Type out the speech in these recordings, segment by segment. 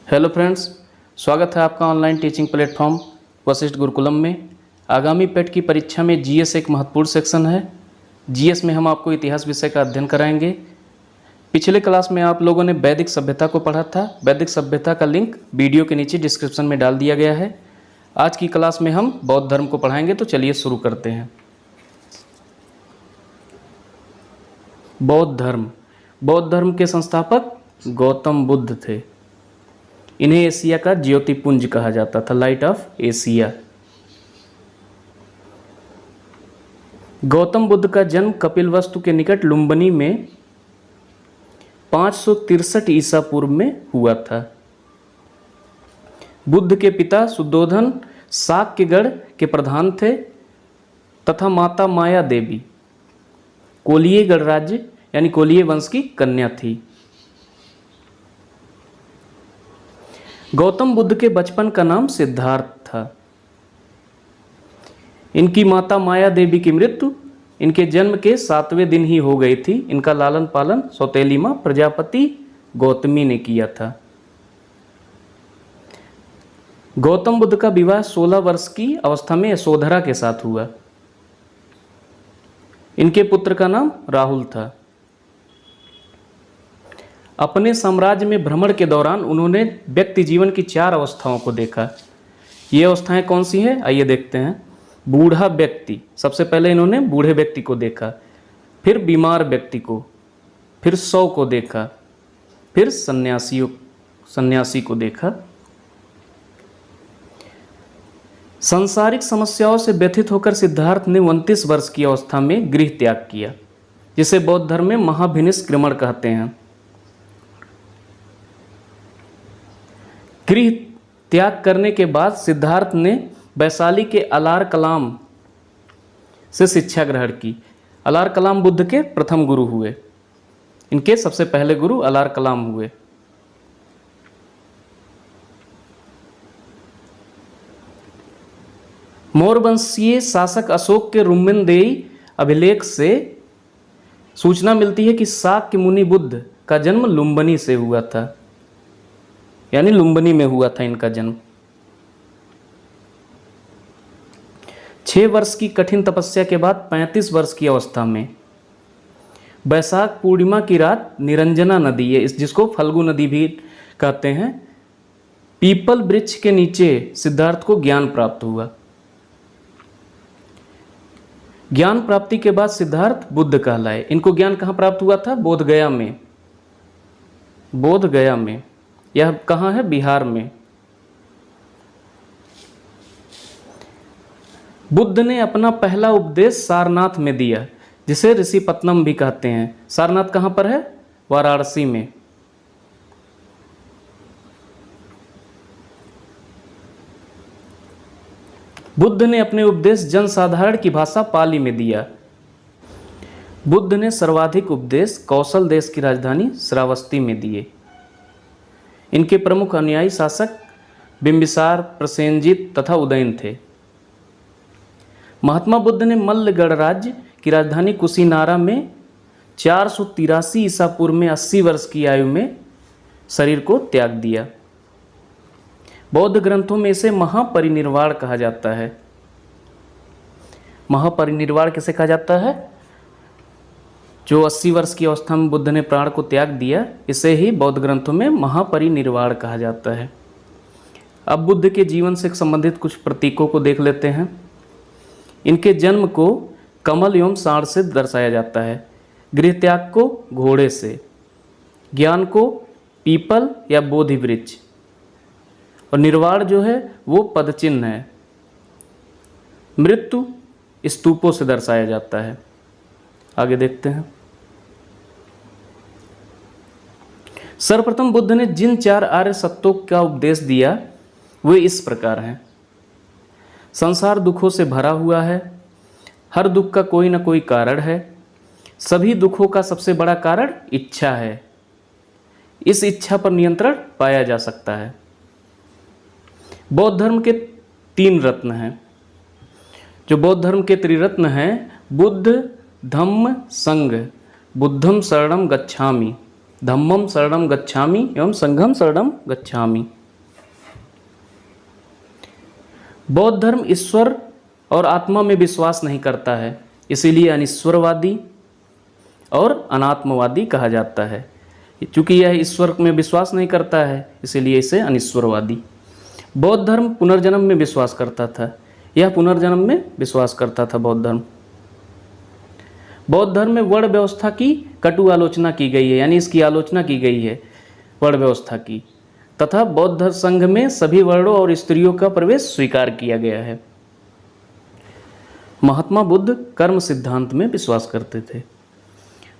Hello friends, स्वागत है आपका online teaching platform Vashishtha Gurukulam में। आगामी पेट की परीक्षा में जीएस एक महत्वपूर्ण सेक्शन है। जीएस में हम आपको इतिहास विषय का अध्ययन कराएंगे। पिछले क्लास में आप लोगों ने वैदिक सभ्यता को पढ़ा था। वैदिक सभ्यता का लिंक वीडियो के नीचे डिस्क्रिप्शन में डाल दिया गया है। आज की क्लास में हम बौद्ध धर्म को पढ़ाएंगे, तो चलिए शुरू करते हैं। बौद्ध धर्म के संस्थापक गौतम बुद्ध थे। इन्हें एशिया का ज्योतिपुंज कहा जाता था, light of Asia. Gautam Buddha का जन्म कपिलवस्तु के निकट लुम्बिनी में 563 ईसा पूर्व में हुआ था। बुद्ध के पिता सुद्धोधन शाक्यगढ़ के प्रधान थे तथा माता माया देवी कोलिय गणराज्य यानी कोलिय वंश की कन्या थी। गौतम बुद्ध के बचपन का नाम सिद्धार्थ था। इनकी माता माया देवी की मृत्यु इनके जन्म के 7वें दिन ही हो गई थी। इनका लालन पालन सौतेली मां प्रजापति गौतमी ने किया था। गौतम बुद्ध का विवाह 16 वर्ष की अवस्था में यशोधरा के साथ हुआ। इनके पुत्र का नाम राहुल था। अपने साम्राज्य में भ्रमण के दौरान उन्होंने व्यक्ति जीवन की 4 अवस्थाओं को देखा। ये अवस्थाएं कौन सी हैं, आइए देखते हैं। बूढ़ा व्यक्ति, सबसे पहले इन्होंने बूढ़े व्यक्ति को देखा, फिर बीमार व्यक्ति को, फिर शव को देखा, फिर सन्यासी को देखा। सांसारिक समस्याओं से व्यथित होकर सिद्धार्थ ने 29 वर्ष की अवस्था में गृह त्याग किया, जिसे बौद्ध धर्म में महाभिनिष्क्रमण कहते हैं। गृह त्याग करने के बाद सिद्धार्थ ने वैशाली के अलार कलाम से शिक्षा ग्रहण की। अलार कलाम बुद्ध के प्रथम गुरु हुए। इनके सबसे पहले गुरु अलार कलाम हुए। मौर्य वंशीय शासक अशोक के रुम्मनदेई अभिलेख से सूचना मिलती है कि शाक्य मुनि बुद्ध का जन्म लुम्बिनी से हुआ था, यानी लुम्बिनी में हुआ था इनका जन्म। 6 वर्ष की कठिन तपस्या के बाद 35 वर्ष की अवस्था में वैशाख पूर्णिमा की रात निरंजना नदी है, जिसको फल्गु नदी भी कहते हैं, पीपल वृक्ष के नीचे सिद्धार्थ को ज्ञान प्राप्त हुआ। ज्ञान प्राप्ति के बाद सिद्धार्थ बुद्ध कहलाए। इनको ज्ञान कहाँ प्राप्त हुआ था? बोधगया में। बोधगया में, यह कहाँ है? बिहार में। बुद्ध ने अपना पहला उपदेश सारनाथ में दिया, जिसे ऋषिपत्नम भी कहते हैं। सारनाथ कहाँ पर है? वाराणसी में। बुद्ध ने अपने उपदेश जनसाधारण की भाषा पाली में दिया। बुद्ध ने सर्वाधिक उपदेश कौशल देश की राजधानी श्रावस्ती में दिए। इनके प्रमुख अनुयायी शासक बिंबिसार, प्रसेनजित तथा उदयन थे। महात्मा बुद्ध ने मल्ल गणराज्य की राजधानी कुशीनारा में 483 ईसा पूर्व में 80 वर्ष की आयु में शरीर को त्याग दिया। बौद्ध ग्रंथों में इसे महापरिनिर्वाण कहा जाता है। महापरिनिर्वाण किसे कहा जाता है? जो 80 वर्ष की अवस्था में बुद्ध ने प्राण को त्याग दिया, इसे ही बौद्ध ग्रंथों में महापरिनिर्वाण कहा जाता है। अब बुद्ध के जीवन से संबंधित कुछ प्रतीकों को देख लेते हैं। इनके जन्म को कमल एवं सांड से दर्शाया जाता है, गृह त्याग को घोड़े से, ज्ञान को पीपल या बोधि वृक्ष, और निर्वाण जो है वो पदचिन्ह है। मृत्यु स्तूपों से दर्शाया जाता है। आगे देखते हैं। सर्वप्रथम बुद्ध ने जिन 4 आर्य सत्यों का उपदेश दिया वे इस प्रकार हैं। संसार दुखों से भरा हुआ है। हर दुख का कोई ना कोई कारण है। सभी दुखों का सबसे बड़ा कारण इच्छा है। इस इच्छा पर नियंत्रण पाया जा सकता है। बौद्ध धर्म के 3 रत्न हैं। जो बौद्ध धर्म के त्रिरत्न हैं, बुद्ध, धम्म, संघ। बुद्धम शरणम गच्छामि, धम्मम शरणम गच्छामि एवं संघम शरणम गच्छामि। बौद्ध धर्म ईश्वर और आत्मा में विश्वास नहीं करता है, इसीलिए अनिश्वरवादी और अनात्मवादी कहा जाता है। चूँकि यह ईश्वर में विश्वास नहीं करता है, इसीलिए इसे अनिश्वरवादी। बौद्ध धर्म पुनर्जन्म में विश्वास करता था, यह पुनर्जन्म में विश्वास करता था बौद्ध धर्म। बौद्ध धर्म में वर्ण व्यवस्था की कटु आलोचना की गई है, यानी इसकी आलोचना की गई है वर्ण व्यवस्था की, तथा बौद्ध धर्म संघ में सभी वर्णों और स्त्रियों का प्रवेश स्वीकार किया गया है। महात्मा बुद्ध कर्म सिद्धांत में विश्वास करते थे।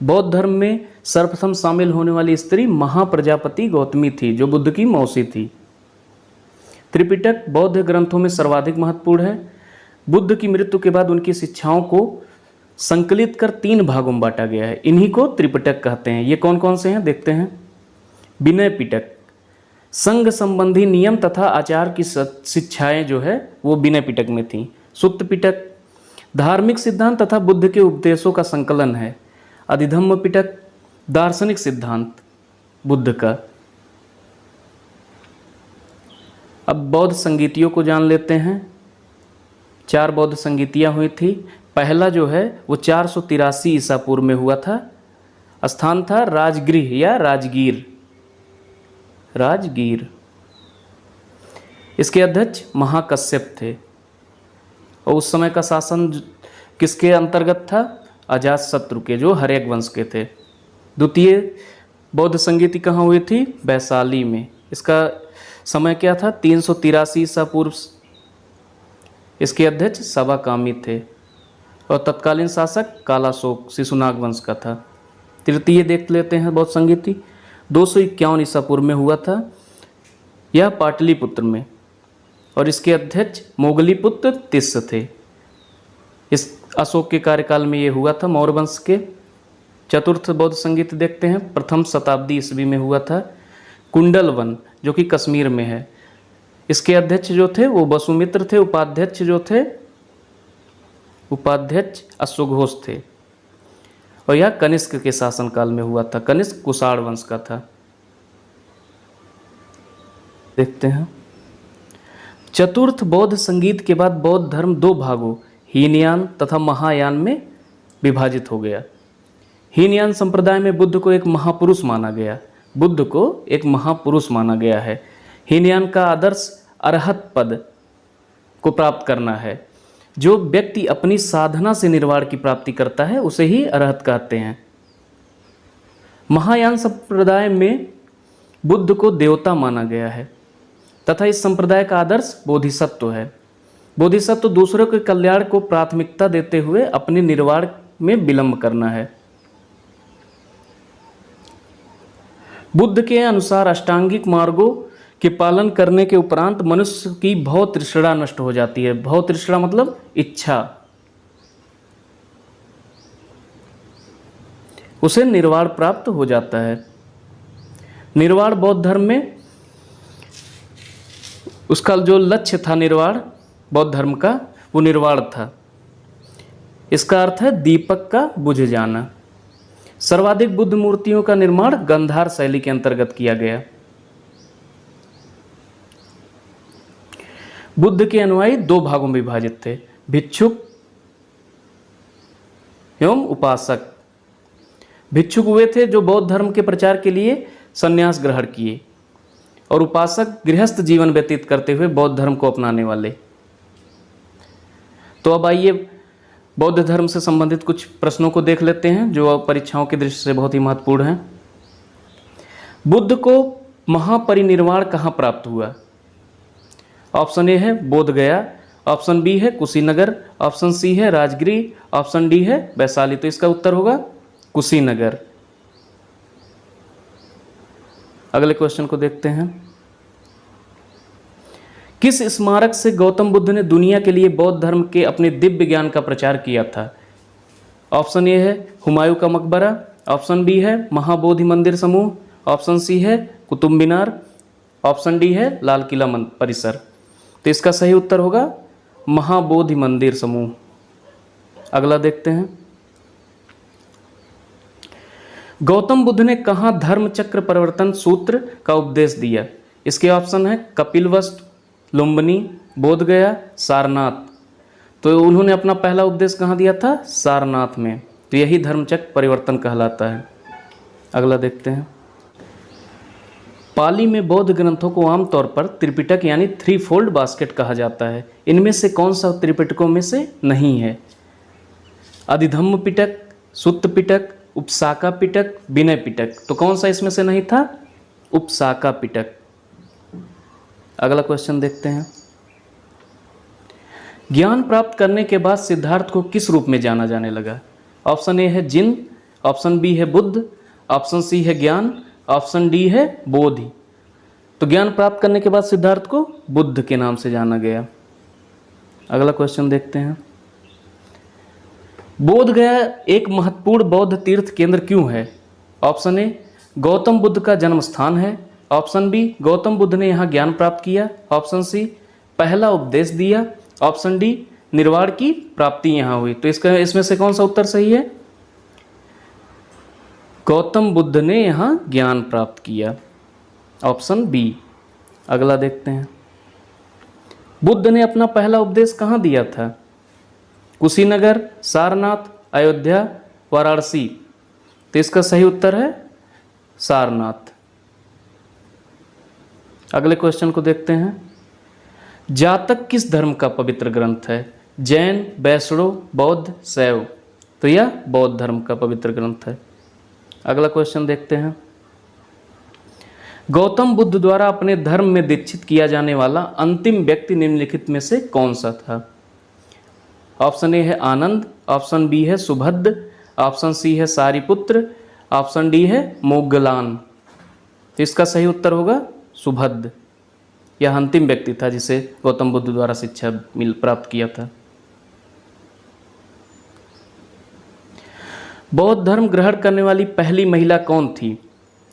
बौद्ध धर्म में सर्वप्रथम शामिल होने वाली स्त्री महाप्रजापति गौतमी थी, जो बुद्ध की मौसी थी। त्रिपिटक बौद्ध ग्रंथों में सर्वाधिक महत्वपूर्ण है। बुद्ध की मृत्यु के बाद उनकी शिक्षाओं को संकलित कर 3 भागों में बांटा गया है, इन्हीं को त्रिपिटक कहते हैं। ये कौन कौन से हैं देखते हैं। विनय पिटक, संघ संबंधी नियम तथा आचार की शिक्षाएं जो है वो विनय पिटक में थी। सुत्त पिटक धार्मिक सिद्धांत तथा बुद्ध के उपदेशों का संकलन है। अधिधम्म पिटक दार्शनिक सिद्धांत बुद्ध का। अब बौद्ध संगीतियों को जान लेते हैं। 4 बौद्ध संगीतियाँ हुई थी। पहला जो है वो 483 ईसा पूर्व में हुआ था। स्थान था राजगृह या राजगीर। इसके अध्यक्ष महाकश्यप थे और उस समय का शासन किसके अंतर्गत था? अजातशत्रु के, जो हर्यक वंश के थे। द्वितीय बौद्ध संगीति कहाँ हुई थी? वैशाली में। इसका समय क्या था? 383 ईसा पूर्व। इसके अध्यक्ष सवाकामी थे और तत्कालीन शासक कालाशोक शिशुनाग वंश का था। तृतीय देख लेते हैं बौद्ध संगीति, 251 ईसा पूर्व में हुआ था। यह पाटलिपुत्र में और इसके अध्यक्ष मोगलीपुत्र तिस्स थे। इस अशोक के कार्यकाल में ये हुआ था, मौर्य वंश के। चतुर्थ बौद्ध संगीत देखते हैं, प्रथम शताब्दी ईस्वी में हुआ था। कुंडलवन जो कि कश्मीर में है। इसके अध्यक्ष जो थे वो वसुमित्र थे। उपाध्यक्ष जो थे उपाध्यक्ष अश्वघोष थे और यह कनिष्क के शासनकाल में हुआ था। कनिष्क कुषाण वंश का था। देखते हैं चतुर्थ बौद्ध संगीत के बाद बौद्ध धर्म 2 भागों हीनयान तथा महायान में विभाजित हो गया। हीनयान संप्रदाय में बुद्ध को एक महापुरुष माना गया है। हीनयान का आदर्श अरहत पद को प्राप्त करना है। जो व्यक्ति अपनी साधना से निर्वाण की प्राप्ति करता है उसे ही अरहत कहते हैं। महायान संप्रदाय में बुद्ध को देवता माना गया है तथा इस संप्रदाय का आदर्श बोधिसत्व है। बोधिसत्व दूसरों के कल्याण को प्राथमिकता देते हुए अपने निर्वाण में विलंब करना है। बुद्ध के अनुसार अष्टांगिक मार्गों के पालन करने के उपरांत मनुष्य की भव तृष्णा नष्ट हो जाती है। भव तृष्णा मतलब इच्छा। उसे निर्वाण प्राप्त हो जाता है। निर्वाण बौद्ध धर्म में उसका जो लक्ष्य था निर्वाण बौद्ध धर्म का, वो निर्वाण था। इसका अर्थ है दीपक का बुझ जाना। सर्वाधिक बुद्ध मूर्तियों का निर्माण गंधार शैली के अंतर्गत किया गया। बुद्ध के अनुयायी 2 भागों में विभाजित थे, भिक्षुक एवं उपासक। भिक्षुक वे थे जो बौद्ध धर्म के प्रचार के लिए संन्यास ग्रहण किए और उपासक गृहस्थ जीवन व्यतीत करते हुए बौद्ध धर्म को अपनाने वाले। तो अब आइए बौद्ध धर्म से संबंधित कुछ प्रश्नों को देख लेते हैं जो परीक्षाओं की दृष्टि से बहुत ही महत्वपूर्ण हैं। बुद्ध को महापरिनिर्वाण कहाँ प्राप्त हुआ? ऑप्शन ए है बोध गया, ऑप्शन बी है कुशीनगर, ऑप्शन सी है राजगृह, ऑप्शन डी है वैशाली। तो इसका उत्तर होगा कुशीनगर। अगले क्वेश्चन को देखते हैं। किस स्मारक से गौतम बुद्ध ने दुनिया के लिए बौद्ध धर्म के अपने दिव्य ज्ञान का प्रचार किया था? ऑप्शन ए है हुमायूं का मकबरा, ऑप्शन बी है महाबोधि मंदिर समूह, ऑप्शन सी है कुतुब मीनार, ऑप्शन डी है लाल किला परिसर। तो इसका सही उत्तर होगा महाबोधि मंदिर समूह। अगला देखते हैं। गौतम बुद्ध ने कहाँ धर्म चक्र परिवर्तन सूत्र का उपदेश दिया? इसके ऑप्शन है कपिलवस्तु, लुम्बिनी, बोधगया, सारनाथ। तो उन्होंने अपना पहला उपदेश कहाँ दिया था? सारनाथ में। तो यही धर्मचक्र परिवर्तन कहलाता है। अगला देखते हैं। पाली में बौद्ध ग्रंथों को आमतौर पर त्रिपिटक यानी थ्री फोल्ड बास्केट कहा जाता है। इनमें से कौन सा त्रिपिटकों में से नहीं है? अधिधम्म पिटक, सुत्त पिटक, उपसाका पिटक, विनय पिटक। तो कौन सा इसमें से नहीं था? उपसाका पिटक। अगला क्वेश्चन देखते हैं। ज्ञान प्राप्त करने के बाद सिद्धार्थ को किस रूप में जाना जाने लगा? ऑप्शन ए है जिन, ऑप्शन बी है बुद्ध, ऑप्शन सी है ज्ञान, ऑप्शन डी है बोधि। तो ज्ञान प्राप्त करने के बाद सिद्धार्थ को बुद्ध के नाम से जाना गया। अगला क्वेश्चन देखते हैं। बोधगया एक महत्वपूर्ण बौद्ध तीर्थ केंद्र क्यों है? ऑप्शन ए गौतम बुद्ध का जन्म स्थान है, ऑप्शन बी गौतम बुद्ध ने यहाँ ज्ञान प्राप्त किया, ऑप्शन सी पहला उपदेश दिया, ऑप्शन डी निर्वाण की प्राप्ति यहाँ हुई। तो इसमें से कौन सा उत्तर सही है? गौतम बुद्ध ने यहाँ ज्ञान प्राप्त किया, ऑप्शन बी। अगला देखते हैं। बुद्ध ने अपना पहला उपदेश कहाँ दिया था? कुशीनगर, सारनाथ, अयोध्या, वाराणसी। तो इसका सही उत्तर है सारनाथ। अगले क्वेश्चन को देखते हैं। जातक किस धर्म का पवित्र ग्रंथ है? जैन, वैष्णव, बौद्ध, शैव। तो यह बौद्ध धर्म का पवित्र ग्रंथ है। अगला क्वेश्चन देखते हैं। गौतम बुद्ध द्वारा अपने धर्म में दीक्षित किया जाने वाला अंतिम व्यक्ति निम्नलिखित में से कौन सा था? ऑप्शन ए है आनंद, ऑप्शन बी है सुभद्र, ऑप्शन सी है सारिपुत्र, ऑप्शन डी है मोग्गलान। तो इसका सही उत्तर होगा सुभद्र। यह अंतिम व्यक्ति था जिसे गौतम बुद्ध द्वारा शिक्षा प्राप्त किया था। बौद्ध धर्म ग्रहण करने वाली पहली महिला कौन थी?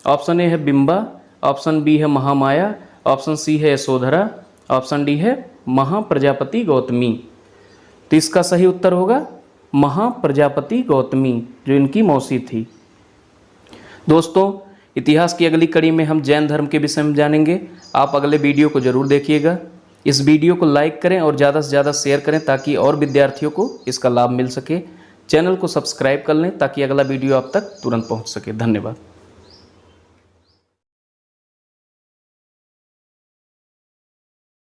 ऑप्शन ए है बिंबा, ऑप्शन बी है महामाया, ऑप्शन सी है यशोधरा, ऑप्शन डी है महाप्रजापति गौतमी। तो इसका सही उत्तर होगा महाप्रजापति गौतमी, जो इनकी मौसी थी। दोस्तों, इतिहास की अगली कड़ी में हम जैन धर्म के विषय में जानेंगे। आप अगले वीडियो को जरूर देखिएगा। इस वीडियो को लाइक करें और ज़्यादा से ज़्यादा शेयर करें ताकि और विद्यार्थियों को इसका लाभ मिल सके। चैनल को सब्सक्राइब कर लें ताकि अगला वीडियो आप तक तुरंत पहुंच सके। धन्यवाद।